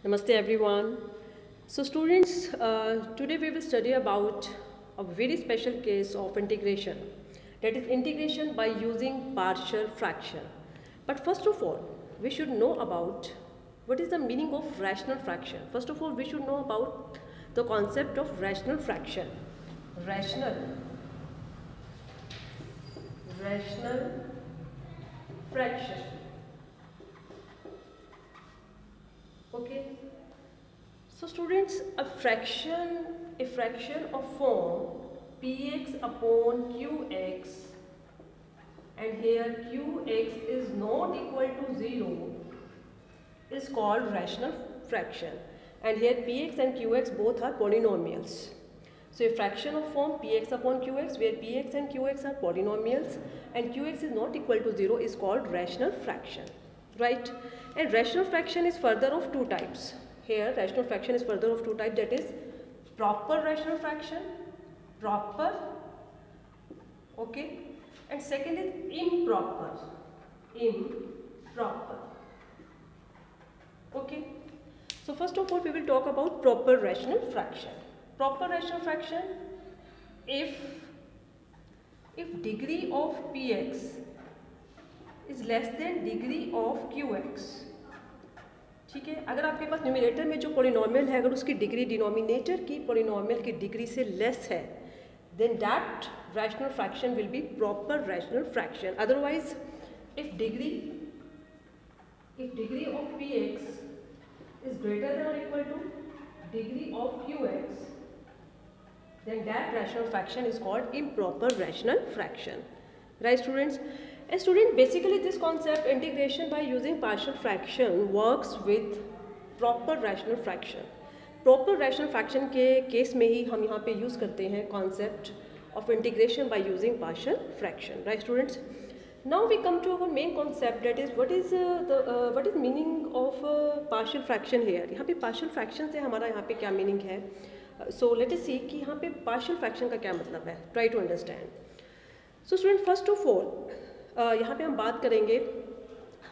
Namaste everyone. So students, today we will study about a very special case of integration, that is integration by using partial fraction. But first of all, we should know about what is the meaning of rational fraction. First of all, we should know about the concept of rational fraction. Rational fraction. Okay. So students, a fraction of form px upon qx, and here qx is not equal to 0 is called rational fraction, and here px and qx both are polynomials. So a fraction of form px upon qx where px and qx are polynomials and qx is not equal to 0 is called rational fraction, right? And rational fraction is further of two types. Here rational fraction is further of two types, that is proper rational fraction, okay, and second is improper, okay. So first of all we will talk about proper rational fraction. Proper rational fraction, if degree of px is less than degree of qx, ठीक है, अगर आपके पास numerator में जो polynomial है अगर उसकी degree denominator की पॉलिनोमियल की डिग्री से लेस है, then that rational fraction will be proper rational fraction. Otherwise, if degree of px is greater than or equal to degree of qx, then that rational fraction is called improper rational fraction, right students? And student, basically this concept integration by using partial fraction works with proper rational fraction. Proper rational fraction के case में ही हम यहाँ पे use करते हैं concept of integration by using partial fraction, right students? Now we come to our main concept, that is what is meaning of partial fraction here. यहाँ पे partial fraction से हमारा यहाँ पे क्या meaning है? So let us see कि यहाँ पे partial fraction का क्या मतलब है. Try to understand. So student, first of all यहाँ पे हम बात करेंगे,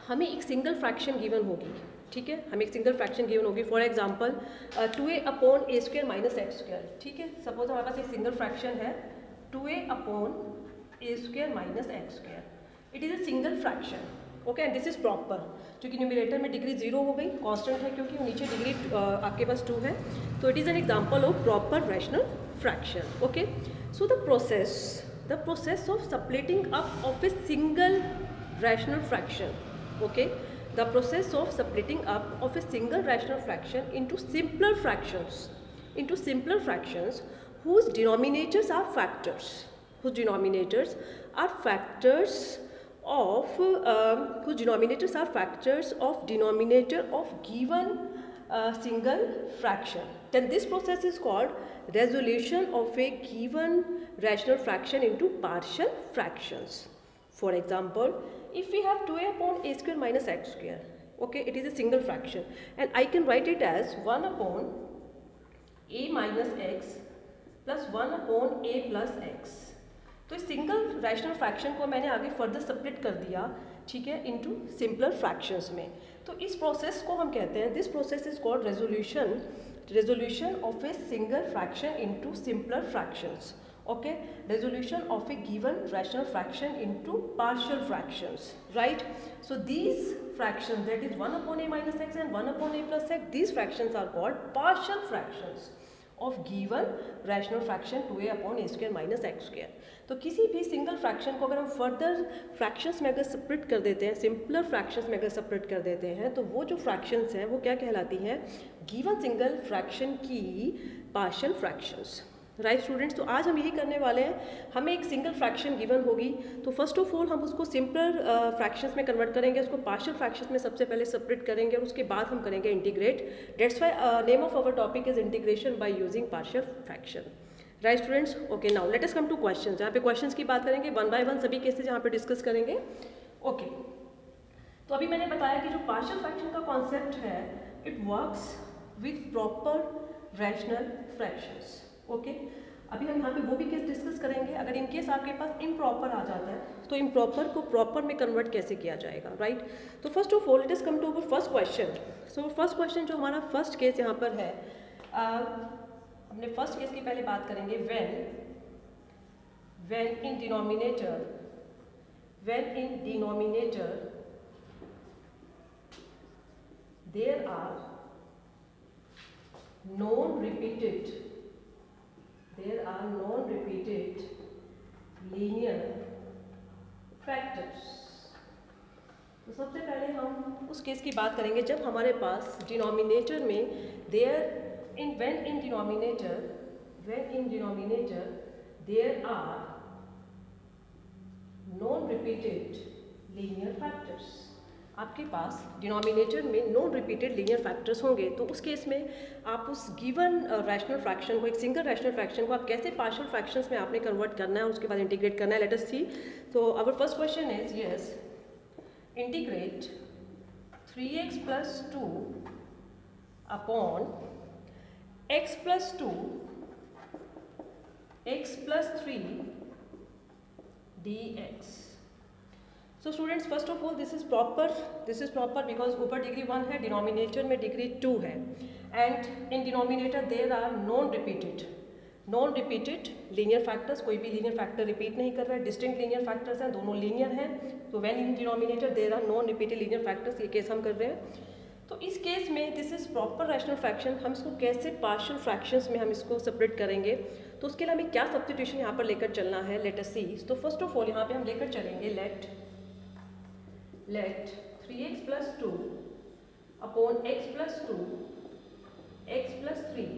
हमें एक सिंगल फ्रैक्शन गिवन होगी, ठीक है, हमें एक सिंगल फ्रैक्शन गिवन होगी. For example 2a upon a square minus x square, ठीक है. सपोज हमारे पास एक सिंगल फ्रैक्शन है 2a upon a square minus x square. It is a single fraction, okay, and this is proper. क्योंकि numerator में degree 0 हो गई, constant है क्योंकि नीचे डिग्री आपके पास 2 है, तो it is an example of proper rational fraction, okay. So the process of splitting up of a single rational fraction, okay, the process of splitting up of a single rational fraction into simpler fractions whose denominators are factors of denominator of given single fraction, then this process is called resolution of a given rational fraction into partial fractions. For example, if we have 2a upon a square minus x square, okay, it is a single fraction and I can write it as 1 upon a minus x plus 1 upon a plus x. तो इस single rational fraction को मैंने आगे further split कर दिया, ठीक है, into simpler fractions में. तो इस प्रोसेस को हम कहते हैं, this process is called resolution of a single fraction into simpler fractions, okay, resolution of a given rational fraction into partial fractions, right? So these fractions, that is 1 upon a minus x and 1 upon a plus x, these fractions are called partial fractions of given rational fraction 2a upon a square minus x square. तो किसी भी single fraction को अगर हम further fractions में अगर separate कर देते हैं, सिंपलर फ्रैक्शंस में अगर सेपरेट कर देते हैं, तो वो जो फ्रैक्शंस हैं वो क्या कहलाती हैं? गिवन सिंगल फ्रैक्शन की पार्शियल फ्रैक्शंस, राइट स्टूडेंट्स? तो आज हम यही करने वाले हैं. हमें एक सिंगल फ्रैक्शन गिवन होगी, तो फर्स्ट ऑफ ऑल हम उसको सिंपलर फ्रैक्शंस में कन्वर्ट करेंगे, उसको पार्शियल फ्रैक्शंस में सबसे पहले सेपरेट करेंगे और उसके बाद हम करेंगे integrate. That's why name of our topic is integration by using partial fraction, right students? Okay, now let us come to questions. यहाँ पे क्वेश्चंस की बात करेंगे, वन बाय वन सभी केसेस यहाँ पे डिस्कस करेंगे, ओके. तो अभी मैंने बताया कि जो पार्शियल फ्रैक्शन का कॉन्सेप्ट है, it works with proper rational fractions, okay. अभी हम यहाँ पे वो भी केस डिस्कस करेंगे। अगर इन केस आपके पास इम्प्रॉपर आ जाता है तो इम्प्रॉपर को प्रॉपर में कन्वर्ट कैसे किया जाएगा, राइट। तो first of all let us come to our first question. So first question जो हमारा फर्स्ट केस यहाँ पर है, अपने फर्स्ट केस की पहले बात करेंगे। when in denominator there are non-repeated linear factors। तो सबसे पहले हम उस केस की बात करेंगे जब हमारे पास डिनोमिनेटर में when in denominator there are non-repeated linear factors। आपके पास डिनोमिनेटर में नॉन रिपीटेड लीनियर फैक्टर्स होंगे तो उस केस में आप उस गिवन रैशनल फ्रैक्शन को, एक सिंगल रैशनल फ्रैक्शन को आप कैसे पार्शियल फ्रैक्शंस में आपने कन्वर्ट करना है और उसके बाद इंटीग्रेट करना है। Let us see. तो our first question is yes, integrate 3x + 2 upon x + 2 x + 3 dx। So students, first of all this is proper because ऊपर डिग्री 1 है, डिनोमिनेटर में डिग्री 2 है, and in denominator there are non repeated linear factors. कोई भी linear factor repeat नहीं कर रहा है, डिस्टिंक्ट लीनियर फैक्टर्स हैं, दोनों लीनियर हैं। तो when in denominator there are non repeated linear factors, ये केस हम कर रहे हैं। तो इस केस में this is proper rational fraction. हम इसको कैसे पार्शियल फ्रैक्शंस में हम इसको सेपरेट करेंगे, तो उसके लिए हमें क्या सब्स्टिट्यूशन यहाँ पर लेकर चलना है, लेट अस सी। तो फर्स्ट ऑफ ऑल यहाँ पे हम लेकर चलेंगे let 3x + 2 upon x + 2 x + 3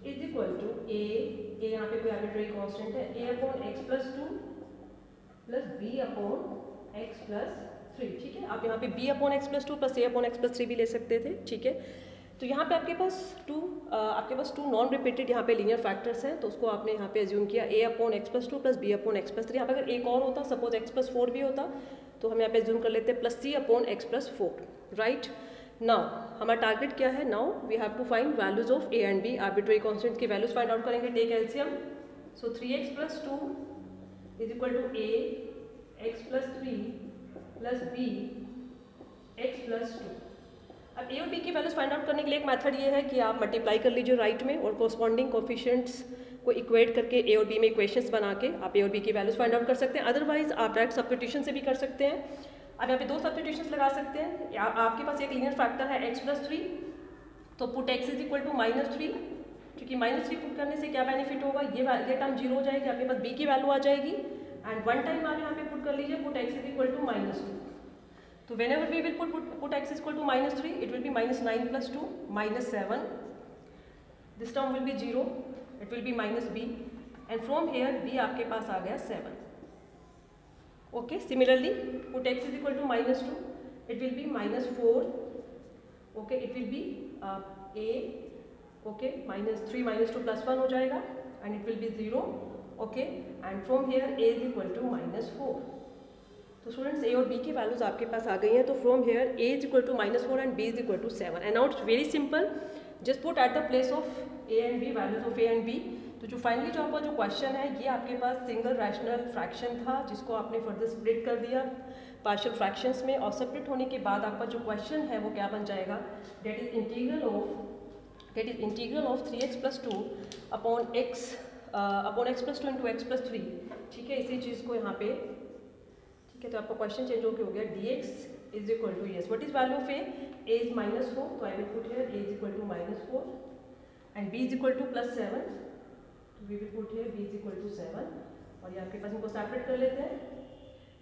is equal to a यहाँ पे कोई आर्बिट्रेरी कांस्टेंट है, a upon x + 2 plus b upon x + 3। ठीक है, आप यहाँ पे b upon x + 2 plus a upon x + 3 भी ले सकते थे। ठीक है, तो यहाँ पे आपके पास टू नॉन रिपीटेड यहाँ पे लीनियर फैक्टर्स हैं, तो उसको आपने यहाँ पे एज्यूम किया a upon x + 2 plus b upon x + 3। यहाँ पे अगर एक और होता, सपोज x + 4 भी होता, तो हम यहाँ पे एज्यूम कर लेते प्लस c upon x + 4, राइट। नाउ हमारा टारगेट क्या है, now we have to find values of a and b। Arbitrary constants की वैल्यूज फाइंड आउट करेंगे, take LCM. So 3x + 2 is equal to a x + 3 plus b x + 2। अब a और b की values find out करने के लिए एक method ये है कि आप मल्टीप्लाई कर लीजिए राइट में और कोरस्पॉन्डिंग कोफिशिएंट्स को इक्वेट करके a और b में इक्वेशंस बना के आप a और b की वैल्यूज फाइंड आउट कर सकते हैं। अदरवाइज आप डायरेक्ट सब्स्टिट्यूशन से भी कर सकते हैं। अब यहाँ पे दो सब्स्टिट्यूशंस लगा सकते हैं। आपके पास एक लीनियर फैक्टर है x + 3, तो पुट x = -3, क्योंकि -3 पुट करने से क्या बेनिफिट होगा, ये टर्म 0 हो जाएगी, आपके पास b की वैल्यू आ जाएगी, एंड वन टाइम आप यहाँ पे पुट कर लीजिए पुट x = -2। तो whenever we will put x = -3, it will be -9 + 2 -7. This term will be 0. It will be -b, and from here b आपके पास आ गया 7. Okay. Similarly, put x = -2. It will be -4. Okay. It will be a. Okay. -3 -2 + 1 हो जाएगा, and it will be 0. Okay. And from here a is equal to -4. तो students a और b की values आपके पास आ गई हैं। तो from here a is equal to -4 and b is equal to 7, and now it's very simple, just put at the place of a and b values of a and b। तो जो finally जो आपका जो question है, ये आपके पास single rational fraction था जिसको आपने फर्दर स्प्लिट कर दिया पार्शियल फ्रैक्शंस में, और स्प्लिट होने के बाद आपका जो क्वेश्चन है वो क्या बन जाएगा, that is integral of 3x + 2 upon x + 2 into x + 3। ठीक है, इसी चीज़ को यहाँ पे, ठीक है, तो आपका क्वेश्चन चेंज होकर हो गया dx is equal to yes, what is value of a is -4, so I will put here a is equal to -4 and b is equal to +7, so we will put here b is equal to 7, और ये आपके पास इनको separate कर लेते हैं,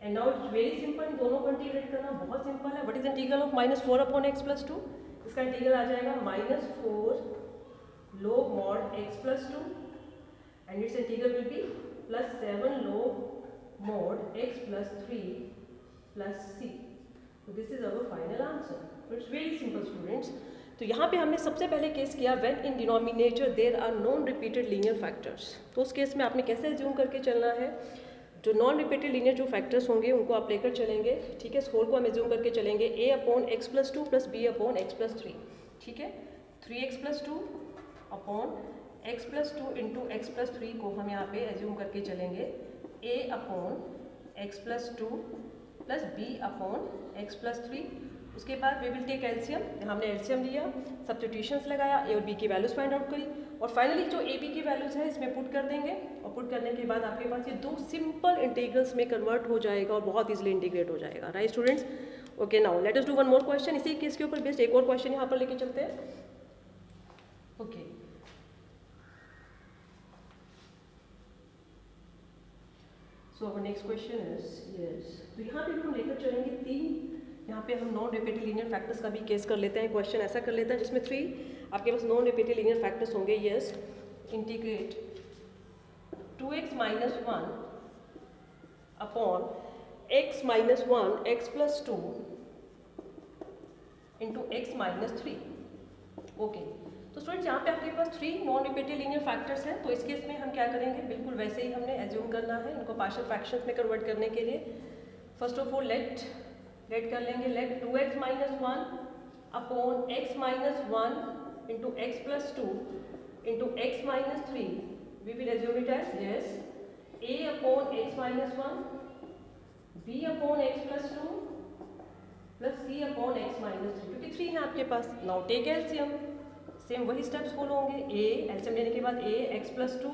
and now it's very simple, दोनों को integrate करना बहुत सिंपल है। What is integral of -4 upon x + 2, इसका इंटीग्रल आ जाएगा -4 log mod x + 2, and its integral will be +7 log mod x + 3 plus c. So this is our final answer. So it's very simple students. तो यहाँ पे हमने सबसे पहले case किया when in denominator there are non repeated linear factors। तो उस case में आपने कैसे एज्यूम करके चलना है, जो नॉन रिपीटेड लीनियर जो फैक्टर्स होंगे उनको आप लेकर चलेंगे। ठीक है, स्कोर को हम एज्यूम करके चलेंगे a upon x + 2 plus b upon x + 3। ठीक है, 3x + 2 upon x plus 2 into x plus 3 को हम यहाँ पे एज्यूम करके चलेंगे a upon x plus 2 plus b upon x plus 3। उसके बाद वी विल टेक एलसीएम, हमने एलसीएम लिया, सब्स्टिट्यूशंस लगाया, ए और बी की वैल्यूज फाइंड आउट करी और फाइनली जो ए बी की वैल्यूज है इसमें पुट कर देंगे और पुट करने के बाद आपके पास ये दो सिंपल इंटीग्रल्स में कन्वर्ट हो जाएगा और बहुत इजीली इंटीग्रेट हो जाएगा। Right students? Okay, now let us do one more question. इसी केस के ऊपर बेस्ड एक और क्वेश्चन यहाँ पर लेके चलते हैं। Okay, so our next question is yes, तो यहाँ पे हम लेकर चलेंगे तीन, यहाँ पे हम नॉन रिपीटेड लीनियर फैक्टर्स का भी केस कर लेते हैं। क्वेश्चन ऐसा कर लेते हैं जिसमें 3 आपके पास नॉन रिपीटेड लीनियर फैक्टर्स होंगे। Yes, integrate 2x minus 1 upon x minus 1 x plus 2 into x minus 3। Okay, तो स्टूडेंट्स यहाँ पे आपके पास 3 नॉन रिपीटेड लीनियर फैक्टर्स हैं। तो इस केस में हम क्या करेंगे, बिल्कुल वैसे ही हमने एज्यूम करना है इनको पार्शियल फ्रैक्शंस में कन्वर्ट करने के लिए। फर्स्ट ऑफ ऑल लेट कर लेंगे, let 2x minus 1 upon x minus 1 into x plus 2 into x minus 3, we will assume it as yes a upon x minus 1 b upon x plus 2 plus c upon x minus 3, क्योंकि 3 है आपके पास। Now take LCM, same वही steps follow होंगे। a LCM लेने के बाद a x plus 2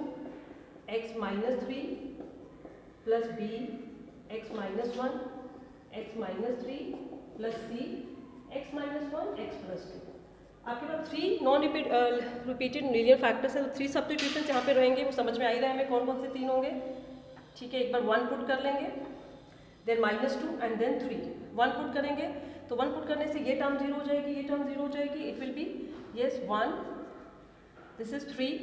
x minus 3 plus b x minus 1 x minus 3 plus c x minus 1 x plus 2। आपके पास 3 नॉन रिपीटेड लीनियर फैक्टर्स है, तो 3 सब्स्टिट्यूशंस यहाँ पे रहेंगे। वो समझ में आ ही रहा है हमें कौन कौन से 3 होंगे। ठीक है, एक बार 1 पुट कर लेंगे, then minus 2 and then 3। 1 put करेंगे तो 1 पुट करने से ये टर्म 0 हो जाएगी, ये टर्म 0 हो जाएगी। It will be yes 1, this is 3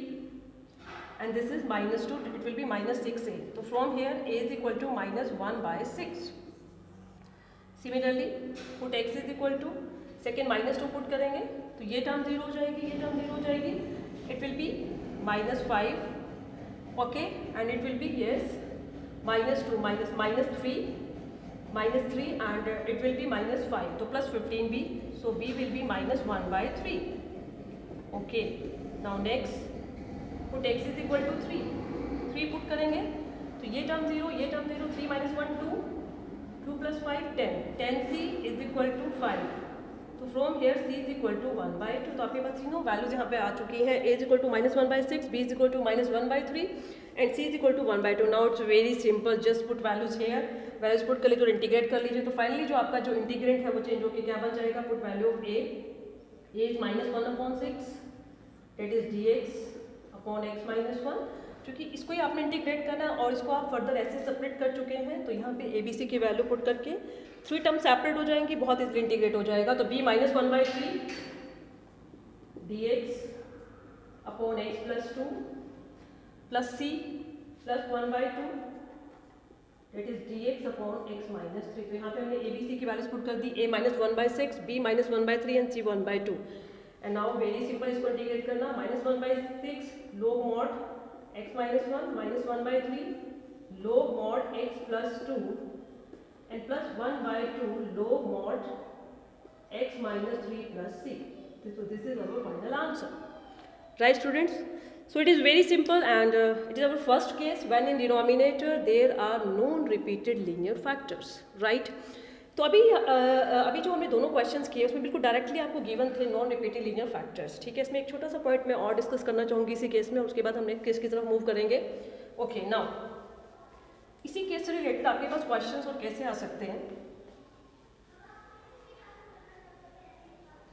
and this is minus 2, it will be minus 6a। तो from here a is equal to minus 1/6। Similarly put x is equal to, second minus 2 put करेंगे तो ये term 0 हो जाएगी, ये term 0 हो जाएगी। It will be minus 5, okay, and it will be yes minus 2 minus 3 and it will be minus 5, तो plus 15b, so b will be minus 1/3। Okay, now next put x is equal to 3 put करेंगे तो ये term 0, ये term 0, 3 minus 1 2 plus 5 10, 10c is equal to 5। तो from here c is equal to 1/2। तो आपके पास तीनों values यहाँ पे आ चुकी हैं। a is equal to minus 1/6, b is equal to minus 1/3 and c is equal to 1/2। Now it's very simple, just put values here, values put कर लीजिए और इंटीग्रेट कर लीजिए। तो फाइनली जो आपका जो इंटीग्रेंट है वो चेंज होकर क्या बन जाएगा, put value of a is minus 1/6 that is dx upon x minus 1। क्योंकि इसको ही आपने इंटीग्रेट करना है और इसको आप फर्दर ऐसे सेपरेट कर चुके हैं, तो यहाँ पे ए बी सी की वैल्यू पुट करके 3 टर्म सेपरेट हो जाएंगी, बहुत इजीली इंटीग्रेट हो जाएगा। तो b minus 1/3 dx upon x plus 2 plus c plus 1/2 that is dx upon x minus 3। तो यहाँ पे हमने a b c की वैल्यूज पुट कर दी, a minus 1/6, b minus 1/3 and c 1/2। And now very simple, इसको इंटीग्रेट करना, minus 1/6 log mod x minus 1 minus 1/3 log mod x plus 2 and plus 1/2 log mod x minus 3 plus c। So this is our final answer. Right students? So it is very simple and it is our first case when in denominator there are non-repeated linear factors. Right? तो अभी जो हमने दोनों questions किए उसमें बिल्कुल directly आपको given थे नॉन रिपीटेड लीनियर फैक्टर्स। ठीक है, इसमें एक छोटा सा पॉइंट मैं और डिस्कस करना चाहूँगी इसी केस में, उसके बाद हम नेक्स्ट केस की तरफ मूव करेंगे। ओके, नाउ इसी केस से रिलेटेड आपके पास क्वेश्चंस और कैसे आ सकते हैं,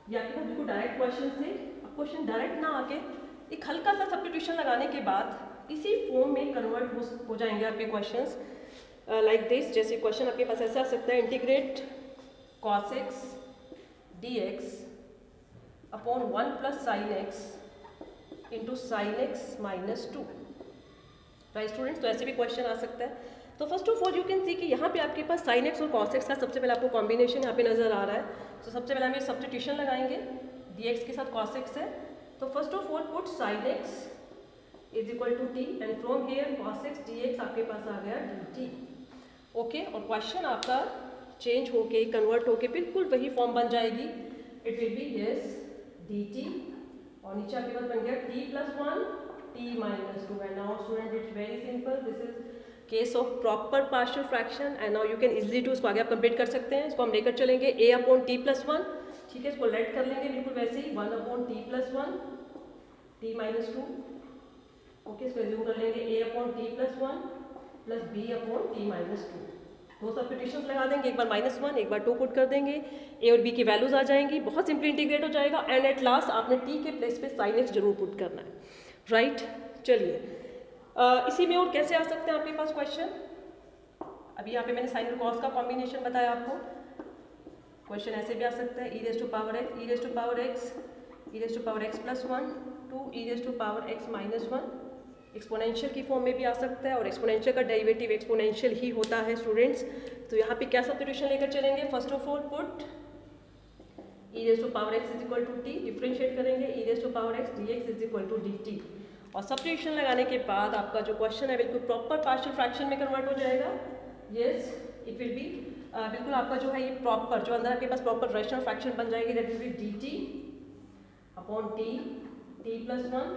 या आपके पास बिल्कुल डायरेक्ट क्वेश्चन थे। अब क्वेश्चन डायरेक्ट ना आके एक हल्का सा सब्स्टिट्यूशन लगाने के बाद इसी फॉर्म में कन्वर्ट हो जाएंगे आपके क्वेश्चंस लाइक दिस। जैसे क्वेश्चन आपके पास ऐसा आ सकता है, integrate cos x dx upon 1 plus sign x into sine x minus 2। Right students? तो ऐसे भी क्वेश्चन आ सकता है। तो first of all you can see कि यहाँ पे आपके पास साइन एक्स और cos x का सबसे पहले आपको कॉम्बिनेशन यहाँ पे नजर आ रहा है। तो सबसे पहले हम ये सब्स्टिट्यूशन लगाएंगे, dx के साथ cos x है, तो first of all put sine x is equal to t and from here cos x dx आपके पास आ गया dt। ओके, और क्वेश्चन आपका चेंज होके कन्वर्ट होके बिल्कुल वही फॉर्म बन जाएगी। It will be yes dt और नीचे आपके पास बन गया t plus 1 t minus 2. And now student, it's very simple. This is case of proper partial fraction and now you can easily to, इसको आगे आप कंप्लीट कर सकते हैं. इसको हम लेकर चलेंगे a अपॉन t प्लस 1. ठीक है, इसको लेट कर लेंगे बिल्कुल वैसे ही 1 upon t plus 1 t minus 2. Okay, इसको एज्यूम कर लेंगे a upon t plus 1 plus b upon t minus 2. दो सब्स्टिट्यूशंस लगा देंगे, एक बार -1 एक बार 2 पुट कर देंगे, a और b की वैल्यूज आ जाएंगी, बहुत सिंपली इंटीग्रेट हो जाएगा. एंड एट लास्ट आपने t के प्लेस पे sin x जरूर पुट करना है. राइट, चलिए इसी में और कैसे आ सकते हैं आपके पास क्वेश्चन. अभी यहाँ पे मैंने साइन और कॉस का कॉम्बिनेशन बताया आपको. क्वेश्चन ऐसे भी आ सकता है e raise to power x, e raise to power x, e raise to power x plus 1 to e raise to power x minus 1. Exponential की फॉर्म में भी आ सकता है और एक्सपोनेंशियल का डेरिवेटिव एक्सपोनेंशियल ही होता है स्टूडेंट्स. तो यहाँ पे क्या सब्स्टिट्यूशन लेकर चलेंगे. First of all put e raise to power x is equal to t, differentiate करेंगे e raise to power x dx is equal to dt. और सब्स्टिट्यूशन लगाने के बाद आपका जो क्वेश्चन है बिल्कुल प्रॉपर पार्शियल फ्रैक्शन में कन्वर्ट हो जाएगा. यस, इट विल बी बिल्कुल आपका जो है ये प्रॉपर, जो अंदर आपके पास प्रॉपर रैशनल फ्रैक्शन बन जाएगी. That will be dt upon t plus 1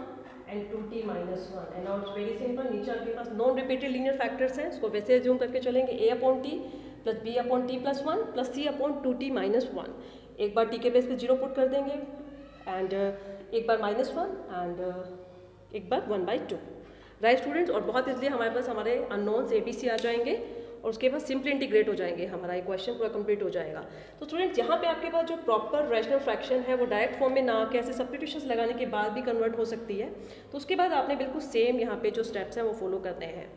and 2t minus 1. And now it's very simple. नीचे आपके पास नॉन रिपीटेड लीनियर फैक्टर्स हैं, इसको वैसे एज्यूम करके चलेंगे a upon t plus b upon t plus 1 plus c upon 2t minus 1. एक बार t के base पे 0 पुट कर देंगे एंड एक बार -1 एंड एक बार 1/2. राइट स्टूडेंट्स, और बहुत इसलिए हमारे पास हमारे अननोन्स ABC आ जाएंगे और उसके बाद सिंपली इंटीग्रेट हो जाएंगे, हमारा ये क्वेश्चन पूरा कंप्लीट हो जाएगा. तो स्टूडेंट्स यहाँ पे आपके पास जो प्रॉपर रैशनल फ्रैक्शन है वो डायरेक्ट फॉर्म में ना आके ऐसे सब्स्टिट्यूशंस लगाने के बाद भी कन्वर्ट हो सकती है. तो उसके बाद आपने बिल्कुल सेम यहाँ पे जो स्टेप्स हैं वो फॉलो करने हैं.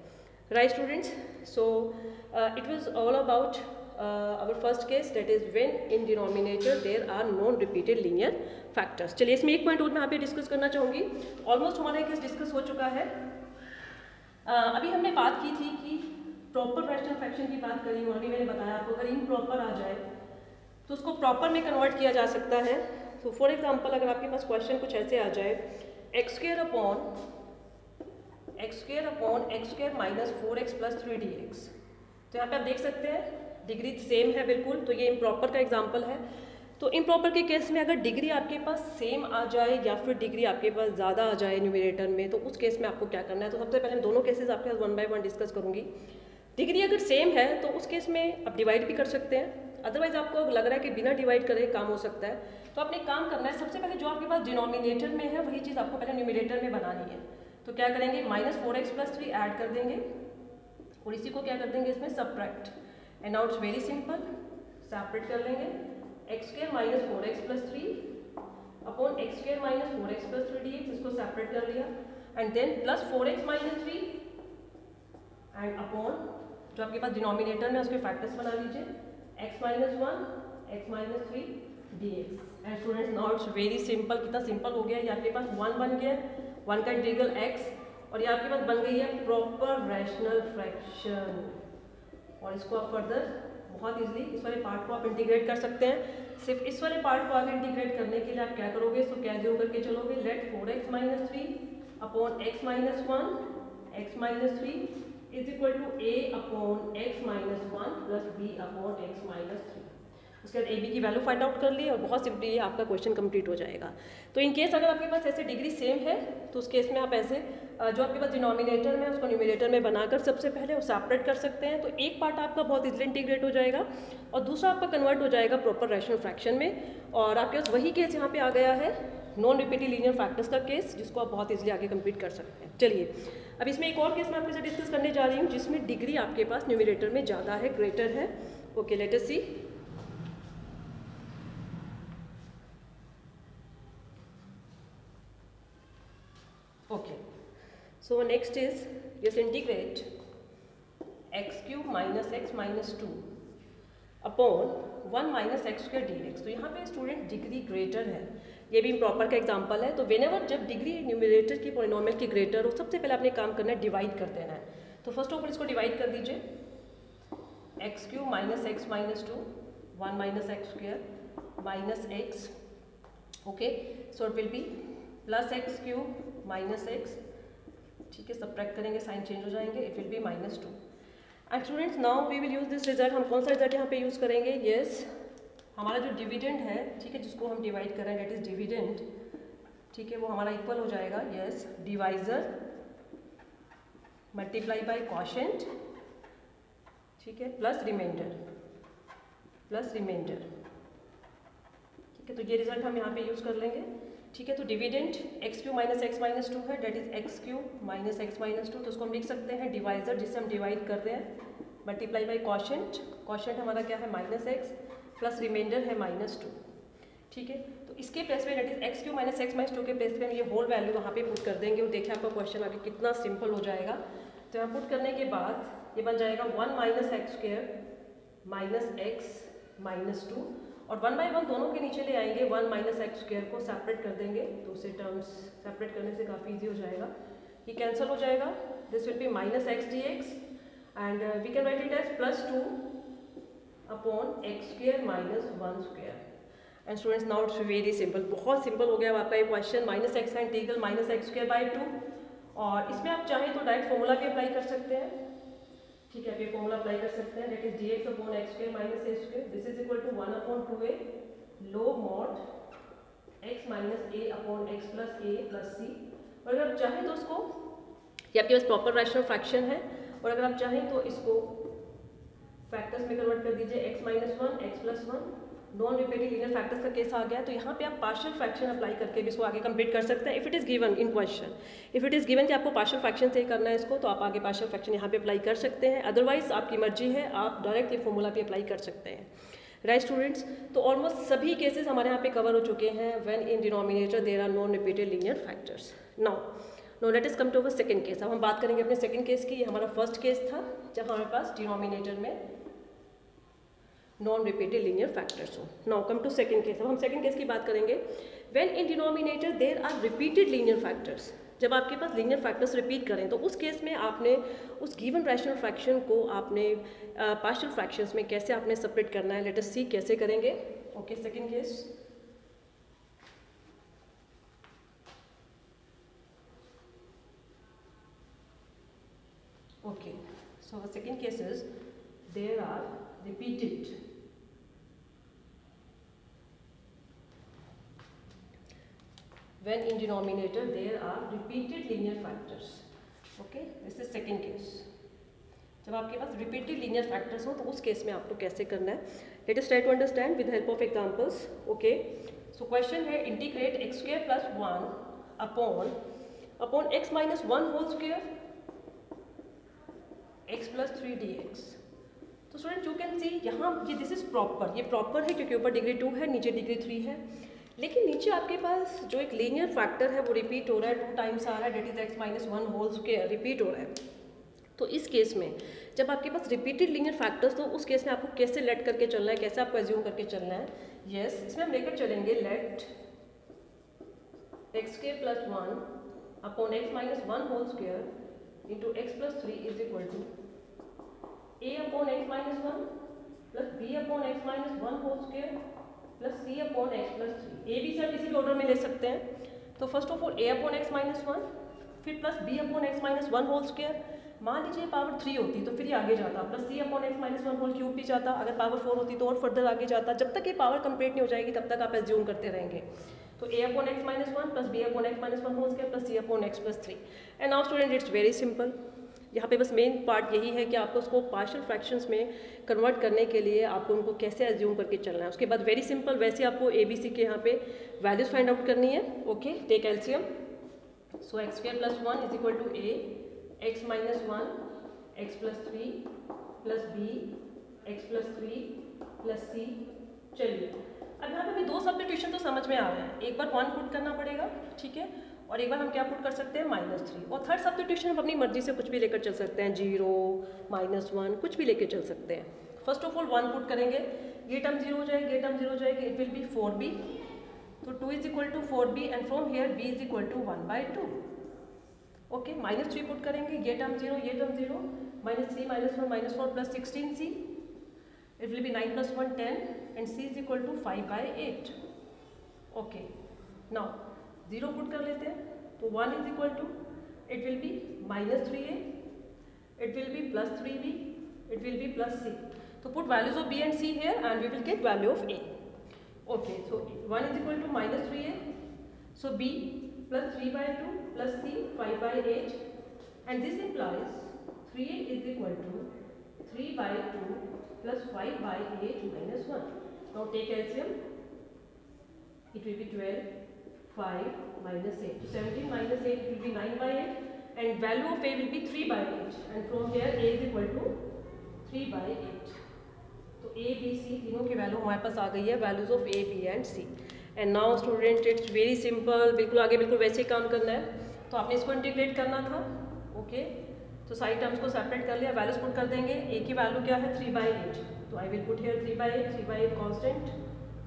Right students, so it was all about our first case, that is when in denominator there are non repeated linear factors. चलिए इसमें एक पॉइंट और मैं यहाँ पे डिस्कस करना चाहूँगी. ऑलमोस्ट हमारा केस डिस्कस हो चुका है. अभी हमने बात की थी कि प्रॉपर रैशनल फ्रैक्शन की बात करी, और अभी मैंने बताया आपको अगर इम्प्रॉपर आ जाए तो उसको प्रॉपर में कन्वर्ट किया जा सकता है. तो फॉर एग्जाम्पल अगर आपके पास क्वेश्चन कुछ ऐसे आ जाए x² upon x² minus 4x plus 3 dx. तो यहाँ पे आप देख सकते हैं डिग्री सेम है बिल्कुल, तो ये इम्प्रॉपर का एग्जांपल है. तो इम्प्रॉपर के केस में अगर डिग्री आपके पास सेम आ जाए या फिर डिग्री आपके पास ज़्यादा आ जाए न्यूमरेटर में, तो उस केस में आपको क्या करना है. तो सबसे पहले मैं दोनों केसेस आपके साथ 1 बाय 1 डिस्कस करूँगी. डिग्री अगर सेम है तो उस केस में आप डिवाइड भी कर सकते हैं. अदरवाइज आपको लग रहा है कि बिना डिवाइड करे काम हो सकता है, तो आपने काम करना है. सबसे पहले जो आपके पास डिनोमिनेटर में है वही चीज़ आपको पहले न्यूमरेटर में बनानी है. तो क्या करेंगे, -4x प्लस 3 ऐड कर देंगे और इसी को क्या कर देंगे इसमें subtract. And now it's very simple, separate कर लेंगे x² minus 4x plus 3 upon x² minus 4x plus 3 dx. इसको सेपरेट कर लिया and then plus 4x minus 3 and upon जो आपके पास डिनोमिनेटर में उसके फैक्टर्स बना लीजिए x minus 1 x minus 3 dx. And students now it's very simple. कितना सिंपल हो गया, ये आपके पास 1 बन गया, 1 का इंटीग्रल x, और ये आपके पास बन गई है प्रॉपर रैशनल फ्रैक्शन. और इसको आप फर्दर बहुत इजीली इस वाले पार्ट को आप इंटीग्रेट कर सकते हैं. सिर्फ इस वाले पार्ट को आगे इंटीग्रेट करने के लिए आप क्या करोगे, इसको क्या एज्यूम करके चलोगे, let 4x minus 3 upon x minus 1 x minus 3 is equal to a upon x minus 1 plus b upon x minus 3. उसके बाद ab की वैल्यू फाइंड आउट कर ली और बहुत सिंपली ये आपका क्वेश्चन कंप्लीट हो जाएगा. तो इन केस अगर आपके पास ऐसे डिग्री सेम है तो उस केस में आप ऐसे जो आपके पास डिनोमिनेटर में उसको न्यूमरेटर में बनाकर सबसे पहले वो सेपरेट कर सकते हैं. तो एक पार्ट आपका बहुत इजीली इंटीग्रेट हो जाएगा और दूसरा आपका कन्वर्ट हो जाएगा प्रॉपर रैशनल फ्रैक्शन में. और आपके पास वही केस यहाँ पे आ गया है, नॉन रिपीटेड लीनियर फैक्टर्स का केस, जिसको आप बहुत इजीली आगे कंप्लीट कर सकते हैं. चलिए अब इसमें एक और केस मैं आपके साथ डिस्कस करने जा रही हूँ जिसमें डिग्री आपके पास न्यूमरेटर में ज़्यादा है, ग्रेटर है. Okay, late us C. Okay, so next is just integrate x³ minus x minus 2 upon 1 minus x² dx. तो यहाँ पे स्टूडेंट डिग्री ग्रेटर है, ये भी इम्प्रॉपर का एग्जांपल है. तो व्हेनेवर जब डिग्री न्यूमरेटर की पॉलिनोमियल की ग्रेटर हो, सबसे पहले आपने काम करना है डिवाइड कर देना है. तो फर्स्ट ऑफ ऑल इसको डिवाइड कर दीजिए, x³ minus x minus 2 1 minus x² minus x. Okay, so it will be plus x³ minus x. ठीक है, सब्ट्रैक्ट करेंगे, साइन चेंज हो जाएंगे, it will be -2. And students now we will use this result. हम कौन सा result यहाँ पे यूज़ करेंगे, यस हमारा जो डिविडेंड है, ठीक है, जिसको हम डिवाइड कर रहे हैं, डेट इज डिविडेंड. ठीक है, वो हमारा इक्वल हो जाएगा yes divisor multiply by quotient, ठीक है, प्लस रिमाइंडर। ठीक है, तो ये रिजल्ट हम यहाँ पे यूज़ कर लेंगे। ठीक है, तो dividend x q minus x minus two है, that is x q minus x minus two. तो उसको हम लिख सकते हैं डिवाइजर जिसे हम डिवाइड कर रहे हैं मल्टीप्लाई बाय क्वोशिएंट हमारा क्या है माइनस एक्स, प्लस रिमाइंडर है माइनस टू। ठीक है, तो इसके प्लेस पे that is x q minus x minus two के प्लेस पे हम ये होल वैल्यू वहाँ पे पुट कर देंगे और देखिए आपका क्वेश्चन आगे कितना सिंपल हो जाएगा। तो यहाँ पुट करने के बाद ये बन जाएगा 1 minus x square minus x minus to, और 1 बाई 1 दोनों के नीचे ले आएंगे, 1 माइनस एक्स स्क्वायर को सेपरेट कर देंगे, तो उसे टर्म्स सेपरेट करने से काफ़ी ईजी हो जाएगा, ये कैंसिल हो जाएगा। This will be minus x d x and we can write it as plus 2 upon x square minus 1 square. And students now it's very simple, बहुत सिंपल हो गया आपका ये क्वेश्चन। माइनस एक्स का integral minus x square by 2, और इसमें आप चाहें तो डायरेक्ट फॉर्मूला भी अप्लाई कर सकते हैं। ठीक है, आप ये फॉर्मूला अप्लाई कर सकते हैं, that is d x upon x square minus a square, this is equal to 1 upon 2a log mod x minus a upon x plus a plus c. और अगर आप चाहें तो उसको, ये आपके पास प्रॉपर रैशनल फ्रैक्शन है, और अगर आप चाहें तो इसको फैक्टर्स में कन्वर्ट कर दीजिए, x minus 1 x plus 1, non repeated linear factors का केस आ गया। तो यहाँ पे आप पार्शियल फ्रैक्शन अप्लाई करके भी इसको आगे कंप्लीट कर सकते हैं। If it is given in question, if it is given कि आपको पार्शियल फ्रैक्शन से करना है इसको, तो आप आगे पार्शियल फ्रैक्शन यहाँ पे अप्लाई कर सकते हैं, अदरवाइज आपकी मर्जी है, आप डायरेक्ट ये फॉर्मूला पे अप्लाई कर सकते हैं। राइट स्टूडेंट्स, तो ऑलमोस्ट सभी केसेस हमारे यहाँ पे कवर हो चुके हैं। When in denominator there are non repeated linear factors. Now let us come to our second case. अब हम बात करेंगे अपने सेकंड केस की। ये हमारा फर्स्ट केस था जब हमारे पास डिनोमिनेटर में नॉन रिपीटेड लीनियर फैक्टर्स हो। Now come to second case. अब हम सेकंड केस की बात करेंगे। When in denominator there are repeated linear factors, जब आपके पास लीनियर फैक्टर्स रिपीट करें तो उस केस में आपने उस गिवन रैशनल फ्रैक्शन को आपने पार्शियल फ्रैक्शंस में कैसे आपने सेपरेट करना है। लेट अस सी कैसे करेंगे। Okay, second case. Okay, so the second case is there are repeated when in denominator there are repeated linear factors. Okay, this is second case. जब आपके पास repeated linear factors हो तो उस case में आपको कैसे करना है। Let us try to understand with the help of examples. Okay, so question है integrate x square plus 1 upon x minus 1 whole square x plus 3 dx. तो स्टूडेंट यू कैन सी यहाँ ये दिस इज प्रॉपर, ये proper है क्योंकि ऊपर degree 2 है, नीचे डिग्री 3 है, लेकिन नीचे आपके पास जो एक लीनियर फैक्टर है वो रिपीट हो रहा है, 2 टाइम्स आ रहा है, that is x minus 1 whole square repeat हो रहा है। तो इस केस में जब आपके पास रिपीटेड लीनियर फैक्टर्स, तो उस केस में आपको कैसे लेट करके चलना है, कैसे आपको एज्यूम करके चलना है। यस, इसमें हम लेकर चलेंगे let x square plus 1 upon x minus 1 whole square into x plus 3 is equal to a upon x minus 1 plus b upon x minus 1 whole square plus c upon x plus 3। A B से आप किसी भी order में ले सकते हैं। तो first of all a upon x minus 1, फिर plus b upon x minus 1 whole square. मान लीजिए पावर 3 होती तो फिर ये आगे जाता, plus c upon x minus 1 whole cube भी जाता। अगर पावर 4 होती तो और फर्दर आगे जाता। जब तक ये पावर कंप्लीट नहीं हो जाएगी तब तक आप एज्यूम करते रहेंगे। तो a upon x minus 1 plus b upon x minus 1 whole square plus c upon x plus 3। And now student it's very simple. यहाँ पे बस मेन पार्ट यही है कि आपको उसको पार्शियल फ्रैक्शंस में कन्वर्ट करने के लिए आपको उनको कैसे एज्यूम करके चलना है। उसके बाद वेरी सिंपल, वैसे आपको ए बी सी के यहाँ पे वैल्यूज फाइंड आउट करनी है। Okay, take LCM. So x square plus 1 is equal to a x minus 1 x plus 3 plus b x plus 3 plus c. चलिए अब यहाँ पे भी 2 सब्स्टिट्यूशन तो समझ में आ रहे हैं। एक बार 1 पुट करना पड़ेगा, ठीक है, और एक बार हम क्या पुट कर सकते हैं -3। और थर्ड सब्स्टिट्यूशन हम अपनी मर्जी से कुछ भी लेकर चल सकते हैं, 0 -1 कुछ भी लेकर चल सकते हैं। फर्स्ट ऑफ ऑल 1 पुट करेंगे, ये टर्म 0 हो जाएगी, ये टर्म 0 हो जाएगी, इट विल बी 4b। तो 2 is equal to 4b and from here b is equal to 1/2। Okay, -3 put करेंगे, ये टर्म 0, ये term 0, -3 -1 -4 plus 16c, it will be 9 + 1 10 and c is equal to 5/8। Okay, now 0 put कर लेते हैं, तो 1 is equal to it will be -3a, it will be +3b, it will be +c। तो put values of b and c here and we will get value of a. Okay, so 1 is equal to -3a, So b plus 3/2 plus c 5/8, and this implies 3a is equal to 3/2 plus 5/8 minus 1. Now take LCM. It will be 12, 5 minus 8. So 17 minus 8 will be 9/8, and value of a will be 3/8, and from here a is equal to 3/8. तो a b c तीनों की value हमारे पास आ गई है, values of a b and c. And now student it's very simple, बिल्कुल आगे बिल्कुल वैसे ही काम करना है. तो आपने इसको इंटीग्रेट करना था. ओके, तो साइड टर्म्स को सेपरेट कर लिया, वैल्यूज पुट कर देंगे. a की वैल्यू क्या है 3/8, तो I will put here 3/8, 3/8 constant.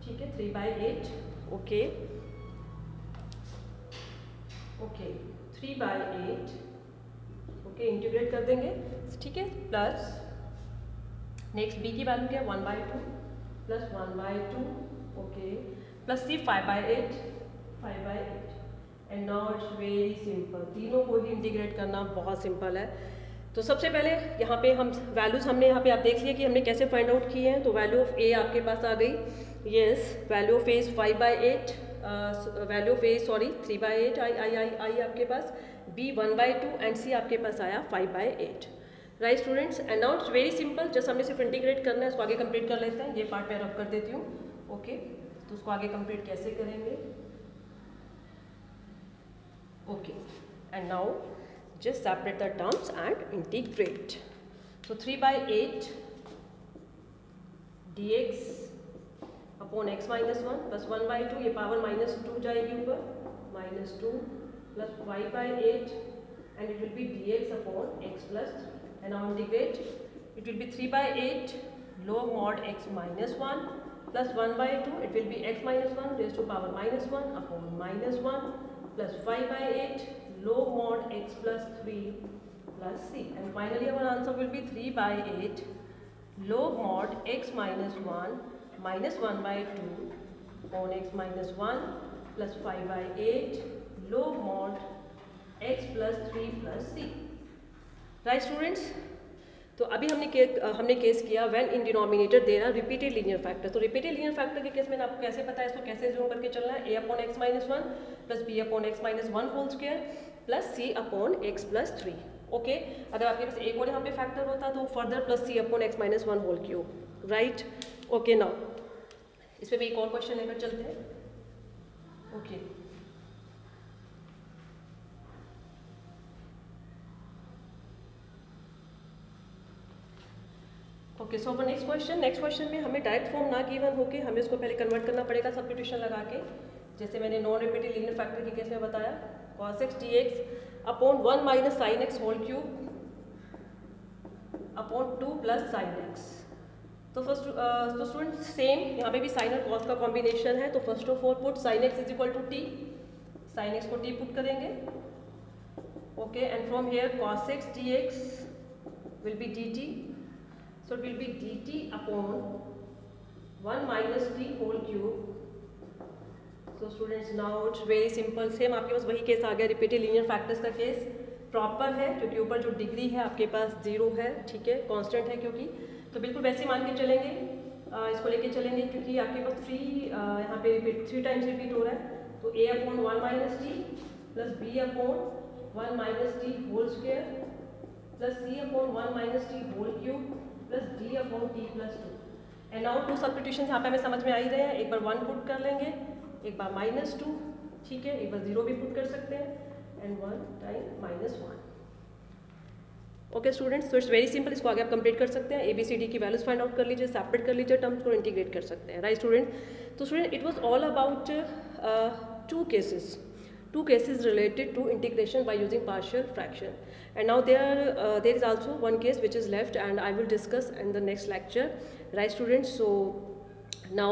ठीक है, 3/8. Okay okay 3/8. ओके, इंटीग्रेट कर देंगे. ठीक है, प्लस नेक्स्ट b की वैल्यू क्या है 1/2 plus 1/2. Okay, plus c 5/8, 5/8. And now it's very simple, तीनों को ही इंटीग्रेट करना बहुत सिंपल है. तो सबसे पहले यहाँ पे हम वैल्यूज हमने यहाँ पे आप देख लिया कि हमने कैसे फाइंड आउट किए हैं. तो वैल्यू ऑफ a आपके पास आ गई. Yes, value of a is 5/8, value of a sorry 3/8 आई आपके पास, b 1/2 एंड c आपके पास आया 5/8. Right students, and now it's very simple, just हमने सिर्फ इंटीग्रेट करना है. इसको आगे कंप्लीट कर लेते हैं. ये पार्ट मैं रब कर देती हूँ. ओके, तो उसको आगे कंप्लीट कैसे करेंगे. Okay, and now just separate the terms and integrate. So 3/8 dx upon x minus 1 plus 1/2, ये पावर -2 जाएगी ऊपर, -2 plus 5/8, and it will be dx upon x plus 3. And now integrate, it will be 3/8 log mod x minus 1 plus 1/2, it will be x minus 1 raised to power -1 upon -1 plus 5/8 log mod x plus 3 plus c. And finally our answer will be 3/8 log mod x minus 1 minus 1/2 upon x minus 1 plus 5/8 log mod x plus 3 plus c. Right students? तो अभी हमने case किया when in denominator there are repeated linear factor. तो repeated linear factor के case में आपको कैसे पता है, इसको कैसे जूम करके चलना है. a upon x minus 1 plus b upon x minus 1 whole square plus c upon x plus 3. Okay, अगर आपके पास एक और यहाँ पे फैक्टर होता तो further plus c upon x minus 1 whole cube. Right. Okay, now इस पर भी एक और क्वेश्चन लेकर चलते हैं. Okay, okay, so for next question में हमें डायरेक्ट फॉर्म ना गिवन होके हमें उसको पहले कन्वर्ट करना पड़ेगा सब्स्टिट्यूशन लगा के. जैसे मैंने नॉन रिपीटेड लीनियर फैक्टर के केस में बताया, cos x dx upon 1 minus sine x whole cube upon 2 plus sine x. तो फर्स्ट तो स्टूडेंट सेम यहाँ पे भी साइन और कॉस का कॉम्बिनेशन है. तो first of all put sine x is equal to t, sine x को टी पुट करेंगे. Okay, and from here cos x dx will be dt. So it will be dt upon 1 minus t whole cube. So students, now it's very simple. Same आपके पास वही case आ गया, repeated linear factors का case proper है क्योंकि ऊपर जो degree है आपके पास 0 है. ठीक है, कांस्टेंट है क्योंकि, तो बिल्कुल वैसे मान के चलेंगे. इसको लेके चलेंगे क्योंकि आपके पास 3 यहाँ पे 3 टाइम्स रिपीट हो रहा है. तो a upon 1 minus t plus b upon 1 minus t whole square plus c upon 1 minus t whole cube plus d upon t plus 2. And now to substitution यहाँ पे हमें समझ में आ ही रहे हैं. एक बार 1 पुट कर लेंगे, एक बार -2. ठीक है, एक बार 0 भी पुट कर सकते हैं, एंड 1 टाइम -1. ओके स्टूडेंट्स, तो इट्स वेरी सिंपल. इसको आगे आप कंप्लीट कर सकते हैं. ABCD की वैल्यूज फाइंड आउट कर लीजिए, सेपरेट कर लीजिए, टर्म्स को इंटीग्रेट कर सकते हैं. Right student? तो student it was all about two cases related to integration by using partial fraction. And now there is also one case which is left, and I will discuss in the next lecture. Right students? So now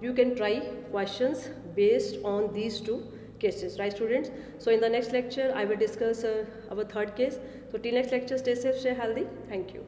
you can try questions based on these two cases. Right students? So in the next lecture I will discuss our third case. So till next lecture, stay safe, stay healthy. Thank you.